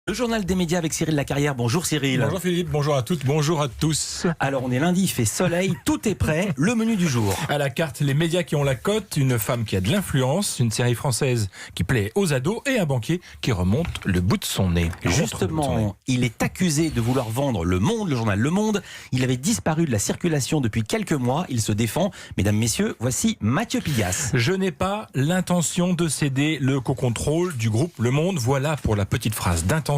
Le journal des médias avec Cyril Lacarrière. Bonjour Cyril. Bonjour Philippe, bonjour à toutes, bonjour à tous. Alors on est lundi, il fait soleil, tout est prêt, le menu du jour. À la carte, les médias qui ont la cote, une femme qui a de l'influence, une série française qui plaît aux ados et un banquier qui remonte le bout de son nez. Justement, il est accusé de vouloir vendre Le Monde, le journal Le Monde. Il avait disparu de la circulation depuis quelques mois, il se défend. Mesdames, messieurs, voici Mathieu Pigasse. Je n'ai pas l'intention de céder le co-contrôle du groupe Le Monde. Voilà pour la petite phrase d'intention.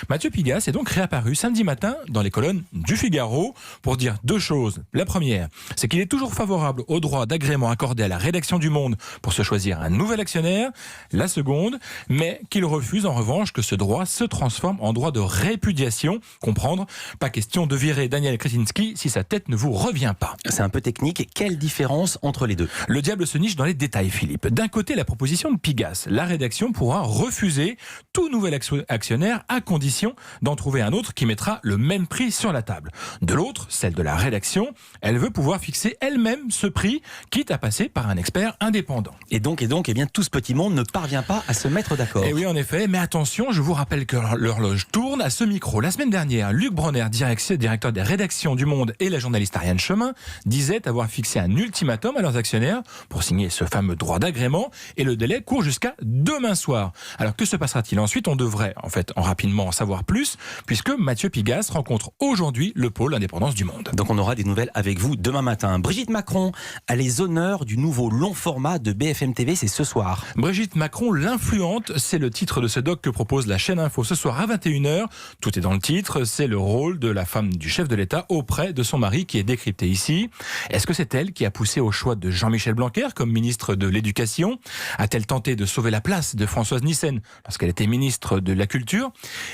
Mathieu Pigasse est donc réapparu samedi matin dans les colonnes du Figaro pour dire deux choses. La première, c'est qu'il est toujours favorable au droit d'agrément accordé à la rédaction du Monde pour se choisir un nouvel actionnaire. La seconde, mais qu'il refuse en revanche que ce droit se transforme en droit de répudiation. Comprendre, pas question de virer Daniel Kretinsky si sa tête ne vous revient pas. C'est un peu technique, quelle différence entre les deux? Le diable se niche dans les détails, Philippe. D'un côté, la proposition de Pigasse. La rédaction pourra refuser tout nouvel actionnaire à condition d'en trouver un autre qui mettra le même prix sur la table. De l'autre, celle de la rédaction, elle veut pouvoir fixer elle-même ce prix, quitte à passer par un expert indépendant. Et donc, eh bien, tout ce petit monde ne parvient pas à se mettre d'accord. Et oui, en effet, mais attention, je vous rappelle que l'horloge tourne à ce micro. La semaine dernière, Luc Bronner, directeur des rédactions du Monde, et la journaliste Ariane Chemin disaient avoir fixé un ultimatum à leurs actionnaires pour signer ce fameux droit d'agrément, et le délai court jusqu'à demain soir. Alors que se passera-t-il ensuite? On devrait rapidement en savoir plus, puisque Mathieu Pigasse rencontre aujourd'hui le pôle indépendance du Monde. Donc on aura des nouvelles avec vous demain matin. Brigitte Macron a les honneurs du nouveau long format de BFM TV, c'est ce soir. Brigitte Macron, l'influente, c'est le titre de ce doc que propose la chaîne Info ce soir à 21h. Tout est dans le titre, c'est le rôle de la femme du chef de l'État auprès de son mari qui est décrypté ici. Est-ce que c'est elle qui a poussé au choix de Jean-Michel Blanquer comme ministre de l'Éducation? A-t-elle tenté de sauver la place de Françoise Nyssen lorsqu'elle était ministre de la Culture?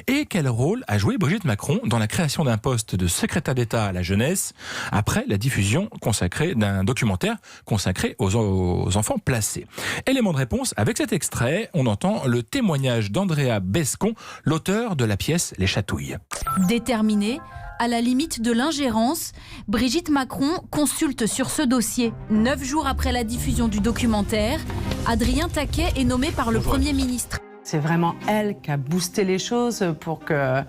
Et quel rôle a joué Brigitte Macron dans la création d'un poste de secrétaire d'État à la jeunesse après la diffusion d'un documentaire consacré aux enfants placés? Élément de réponse avec cet extrait, on entend le témoignage d'Andrea Bescon, l'auteur de la pièce Les Chatouilles. Déterminée, à la limite de l'ingérence, Brigitte Macron consulte sur ce dossier. 9 jours après la diffusion du documentaire, Adrien Taquet est nommé par le Premier ministre. C'est vraiment elle qui a boosté les choses pour que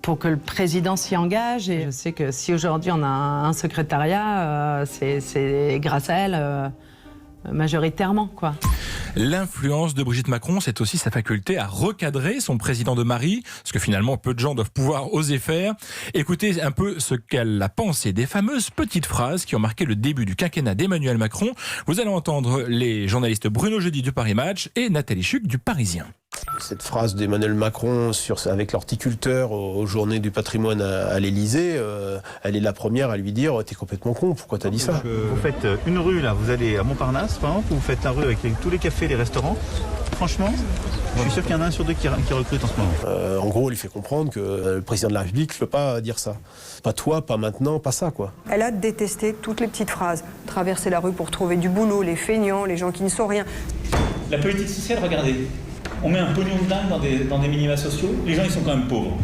le président s'y engage. Et je sais que si aujourd'hui on a un secrétariat, c'est grâce à elle majoritairement, quoi. L'influence de Brigitte Macron, c'est aussi sa faculté à recadrer son président de mari, ce que finalement peu de gens doivent pouvoir oser faire. Écoutez un peu ce qu'elle a pensé des fameuses petites phrases qui ont marqué le début du quinquennat d'Emmanuel Macron. Vous allez entendre les journalistes Bruno Jeudi du Paris Match et Nathalie Chuc du Parisien. Cette phrase d'Emmanuel Macron avec l'horticulteur aux journées du patrimoine à l'Élysée, elle est la première à lui dire « T'es complètement con, pourquoi t'as dit ça ?» Vous faites une rue, là, vous allez à Montparnasse, par exemple, vous faites la rue avec tous les cafés, les restaurants. Franchement, je suis sûr qu'il y en a un sur deux qui recrute en ce moment. En gros, elle lui fait comprendre que le président de la République ne peut pas dire ça. Pas toi, pas maintenant, pas ça, quoi. Elle a détesté toutes les petites phrases. Traverser la rue pour trouver du boulot, les feignants, les gens qui ne sont rien. La politique sociale, regardez. On met un pognon de dingue dans des minima sociaux, les gens ils sont quand même pauvres.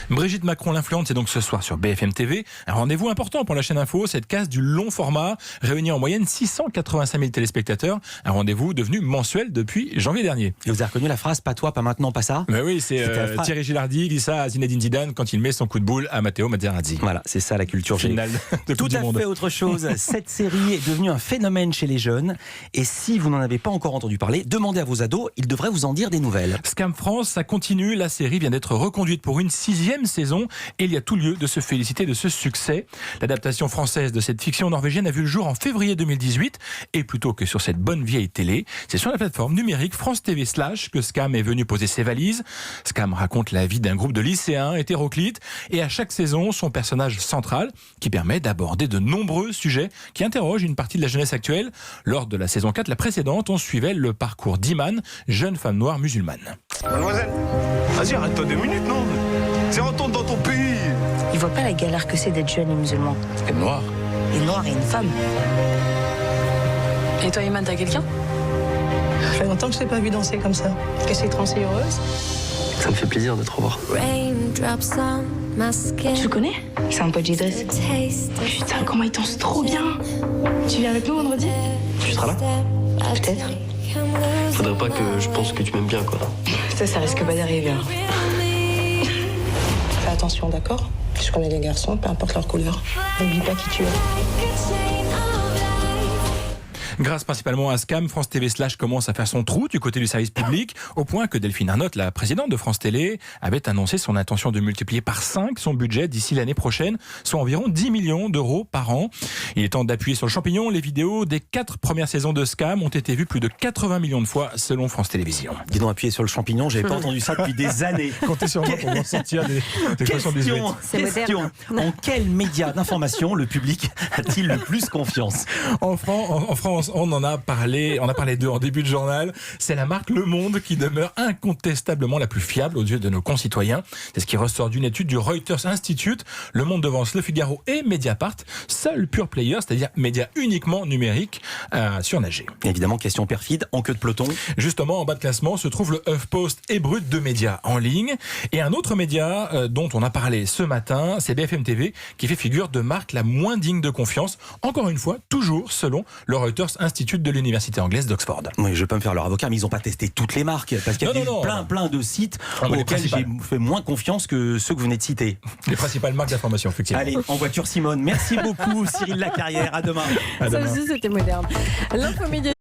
Brigitte Macron, l'influente, c'est donc ce soir sur BFM TV. Un rendez-vous important pour la chaîne Info, cette case du long format, réunit en moyenne 685 000 téléspectateurs. Un rendez-vous devenu mensuel depuis janvier dernier. Et vous avez reconnu la phrase « pas toi, pas maintenant, pas ça » ? Mais oui, c'est Thierry Gilardi qui dit ça à Zinedine Zidane quand il met son coup de boule à Matteo Materazzi. Voilà, c'est ça la culture finale de Tout Coupe du Monde. à fait autre chose. Cette série est devenue un phénomène chez les jeunes. Et si vous n'en avez pas encore entendu parler, demandez à vos ados, ils devraient vous en dire des nouvelles. Scam France, ça continue. La série vient d'être reconduite pour une 6e saison. Et il y a tout lieu de se féliciter de ce succès. L'adaptation française de cette fiction norvégienne a vu le jour en février 2018. Et plutôt que sur cette bonne vieille télé, c'est sur la plateforme numérique France TV / que Scam est venu poser ses valises. Scam raconte la vie d'un groupe de lycéens hétéroclites. Et à chaque saison, son personnage central qui permet d'aborder de nombreux sujets qui interrogent une partie de la jeunesse actuelle. Lors de la saison 4, la précédente, on suivait le parcours d'Iman, jeune femme noire musulmane. Mademoiselle, vas-y, arrête-toi 2 minutes, non? C'est retourne dans ton pays. Il voit pas la galère que c'est d'être jeune et musulman. Et noir. Et noir et une femme. Et toi, Iman, t'as quelqu'un? Ça fait longtemps que je t'ai pas vu danser comme ça. Est-ce que tu es si heureuse? Ça me fait plaisir de te revoir. Tu le connais? C'est un pote d'Idriss. Putain, comment il danse trop bien. Tu viens avec nous vendredi? Tu seras là? Peut-être. Faudrait pas que je pense que tu m'aimes bien, quoi. Ça risque pas d'arriver. Hein. attention, d'accord? Je connais les garçons, peu importe leur couleur. N'oublie pas qui tu es. Grâce principalement à Scam, France TV Slash commence à faire son trou du côté du service public, au point que Delphine Arnott, la présidente de France Télé, avait annoncé son intention de multiplier par 5 son budget d'ici l'année prochaine, soit environ 10 millions d'euros par an. Il est temps d'appuyer sur le champignon. Les vidéos des 4 premières saisons de Scam ont été vues plus de 80 millions de fois selon France Télévisions. Dis donc, appuyer sur le champignon, j'avais pas entendu ça depuis des années. Comptez sur moi pour m'en sortir des questions 18. Question. En quel média d'information le public a-t-il le plus confiance? En France, on a parlé d'eux en début de journal. C'est la marque Le Monde qui demeure incontestablement la plus fiable aux yeux de nos concitoyens. C'est ce qui ressort d'une étude du Reuters Institute. Le Monde devance Le Figaro et Mediapart, seul pure player, c'est-à-dire média uniquement numérique, à surnager. Évidemment, question perfide, en queue de peloton. Justement, en bas de classement se trouve le HuffPost et Brut, deux médias en ligne. Et un autre média dont on a parlé ce matin, c'est BFM TV, qui fait figure de marque la moins digne de confiance. Encore une fois, toujours selon le Reuters Institute de l'université anglaise d'Oxford. Oui, je vais pas me faire leur avocat, mais ils n'ont pas testé toutes les marques, parce qu'il y a plein de sites auxquels j'ai fait moins confiance que ceux que vous venez de citer. Les principales marques d'information, effectivement. Allez, en voiture Simone. Merci beaucoup Cyril Lacarrière, à demain. Ça aussi, c'était moderne. L'info média.